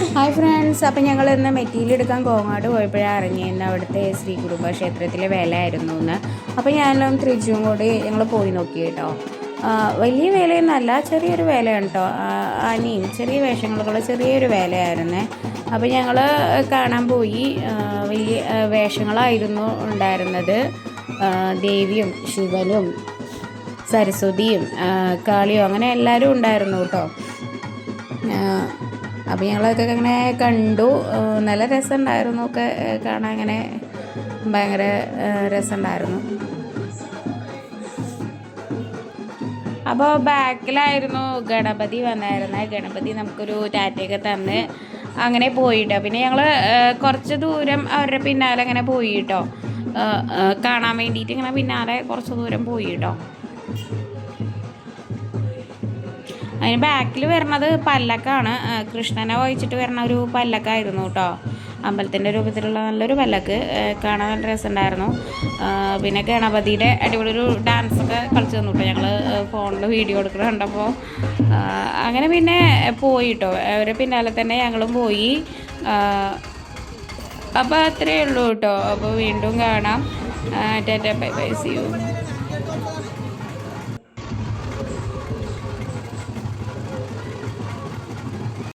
Hi friends, അപ്പം ഞങ്ങൾ ഇന്ന് മെറ്റീരിയലെടുക്കാൻ കോങ്ങാട് പോയപ്പോഴാണ് ഇറങ്ങിയെന്ന് അവിടുത്തെ ശ്രീ കുടുംബ ക്ഷേത്രത്തിലെ വേലയായിരുന്നു എന്ന്. അപ്പോൾ ഞാനും ത്രിജുവും കൂടി ഞങ്ങൾ പോയി നോക്കി കേട്ടോ. വലിയ വേലയൊന്നുമല്ല, ചെറിയൊരു വേലയാണ് കേട്ടോ. ആനയും ചെറിയ വേഷങ്ങളുള്ള ചെറിയൊരു വേലയായിരുന്നേ. അപ്പോൾ ഞങ്ങൾ കാണാൻ പോയി. വലിയ വേഷങ്ങളായിരുന്നു ഉണ്ടായിരുന്നത്. ദേവിയും ശിവനും സരസ്വതിയും കാളിയും അങ്ങനെ എല്ലാവരും ഉണ്ടായിരുന്നു കേട്ടോ. അപ്പോൾ ഞങ്ങളൊക്കെ അങ്ങനെ കണ്ടു. നല്ല രസമുണ്ടായിരുന്നു ഒക്കെ കാണാൻ. അങ്ങനെ ഭയങ്കര രസമുണ്ടായിരുന്നു. അപ്പോൾ ബാക്കിലായിരുന്നു ഗണപതി വന്നായിരുന്നത്. ഗണപതി നമുക്കൊരു ടാറ്റയൊക്കെ തന്ന് അങ്ങനെ പോയിട്ടോ. പിന്നെ ഞങ്ങൾ കുറച്ച് ദൂരം അവരുടെ പിന്നാലെ അങ്ങനെ പോയിട്ടോ, കാണാൻ വേണ്ടിയിട്ട് ഇങ്ങനെ പിന്നാലെ കുറച്ച് ദൂരം പോയിട്ടോ. അതിന് ബാക്കിൽ വരുന്നത് പല്ലക്കാണ്. കൃഷ്ണനെ വഹിച്ചിട്ട് വരുന്ന ഒരു പല്ലക്കായിരുന്നു കേട്ടോ. അമ്പലത്തിൻ്റെ രൂപത്തിലുള്ള നല്ലൊരു പല്ലക്ക്, കാണാൻ നല്ല രസമുണ്ടായിരുന്നു. പിന്നെ ഗണപതിയുടെ അടിപൊളി ഒരു ഡാൻസൊക്കെ കളിച്ച് തന്നു കേട്ടോ. ഞങ്ങൾ ഫോണിൽ വീഡിയോ എടുക്കുന്നത് കണ്ടപ്പോൾ അങ്ങനെ പിന്നെ പോയിട്ടോ. അവരെ പിന്നാലെ തന്നെ ഞങ്ങളും പോയി. അപ്പോൾ അത്രയേ ഉള്ളൂ കേട്ടോ. അപ്പോൾ വീണ്ടും കാണാം. Tata, bye bye, see U.